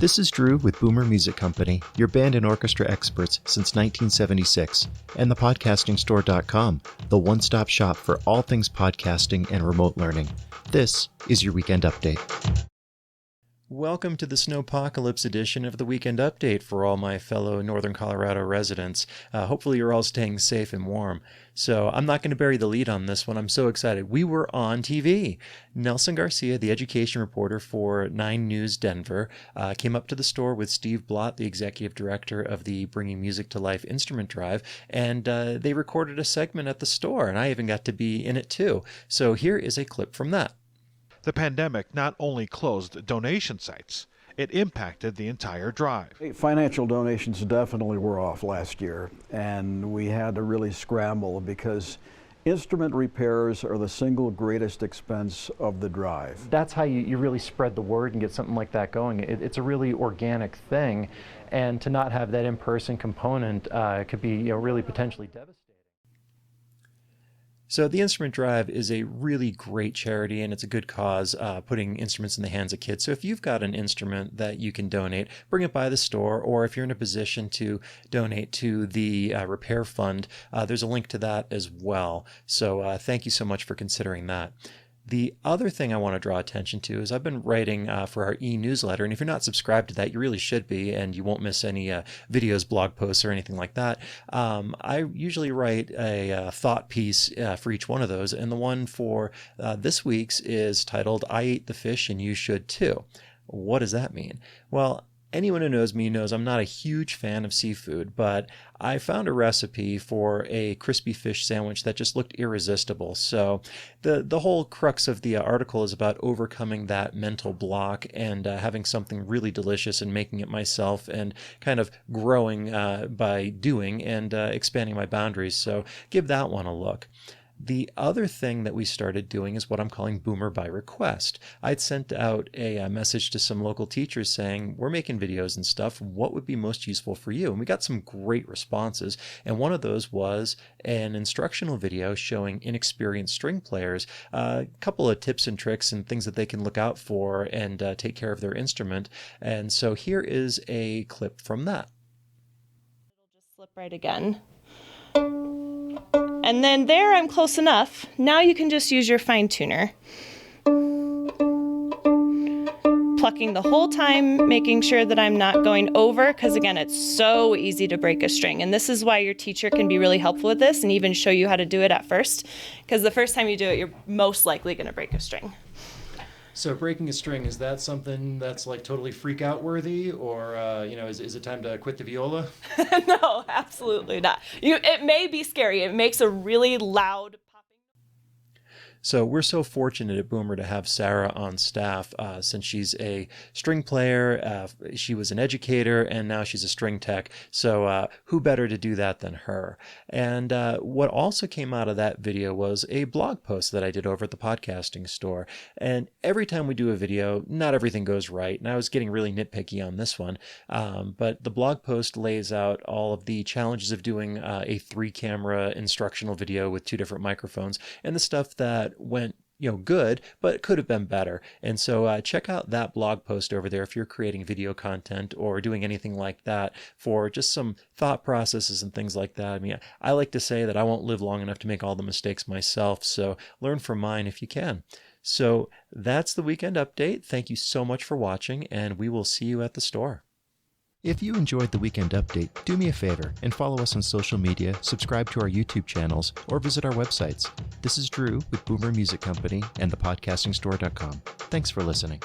This is Drew with Boomer Music Company, your band and orchestra experts since 1976, and thepodcastingstore.com, the one-stop shop for all things podcasting and remote learning. This is your Weekend Update. Welcome to the Snowpocalypse edition of the Weekend Update for all my fellow Northern Colorado residents. Hopefully you're all staying safe and warm. So I'm not going to bury the lead on this one. I'm so excited. We were on TV. Nelson Garcia, the education reporter for 9 News Denver, came up to the store with Steve Blatt, the executive director of the Bringing Music to Life instrument drive, and they recorded a segment at the store, and I even got to be in it too. So here is a clip from that. The pandemic not only closed donation sites, it impacted the entire drive. Financial donations definitely were off last year, and we had to really scramble because instrument repairs are the single greatest expense of the drive. That's how you really spread the word and get something like that going. It's a really organic thing, and to not have that in-person component could be really potentially devastating. So the Instrument Drive is a really great charity, and it's a good cause, putting instruments in the hands of kids. So if you've got an instrument that you can donate, bring it by the store, or if you're in a position to donate to the repair fund, there's a link to that as well. So thank you so much for considering that. The other thing I want to draw attention to is I've been writing for our e-newsletter, and if you're not subscribed to that, you really should be, and you won't miss any videos, blog posts, or anything like that. I usually write a thought piece for each one of those, and the one for this week's is titled, "I Ate the Fish and You Should Too." What does that mean? Well, anyone who knows me knows I'm not a huge fan of seafood, but I found a recipe for a crispy fish sandwich that just looked irresistible. So the whole crux of the article is about overcoming that mental block and having something really delicious and making it myself and kind of growing by doing and expanding my boundaries. So give that one a look. The other thing that we started doing is what I'm calling Boomer by Request. I'd sent out a message to some local teachers saying, we're making videos and stuff. What would be most useful for you? And we got some great responses. And one of those was an instructional video showing inexperienced string players a couple of tips and tricks and things that they can look out for and take care of their instrument. And so here is a clip from that. It'll just slip right again. And then there I'm close enough. Now you can just use your fine tuner. Plucking the whole time, making sure that I'm not going over, because again, it's so easy to break a string. And this is why your teacher can be really helpful with this and even show you how to do it at first, because the first time you do it, you're most likely going to break a string. So breaking a string, is that something that's like totally freak out worthy, or is it time to quit the viola? No, absolutely not. It may be scary. It makes a really loud popping. So we're so fortunate at Boomer to have Sarah on staff since she's a string player, she was an educator, and now she's a string tech. So who better to do that than her? And what also came out of that video was a blog post that I did over at the podcasting store. And every time we do a video, not everything goes right. And I was getting really nitpicky on this one. But the blog post lays out all of the challenges of doing a 3-camera instructional video with 2 different microphones and the stuff that went good, but could have been better. And so check out that blog post over there if you're creating video content or doing anything like that for just some thought processes and things like that. I mean, I like to say that I won't live long enough to make all the mistakes myself, so learn from mine if you can. So that's the Weekend Update. Thank you so much for watching, and we will see you at the store. If you enjoyed the Weekend Update, do me a favor and follow us on social media, subscribe to our YouTube channels, or visit our websites. This is Drew with Boomer Music Company and thepodcastingstore.com. Thanks for listening.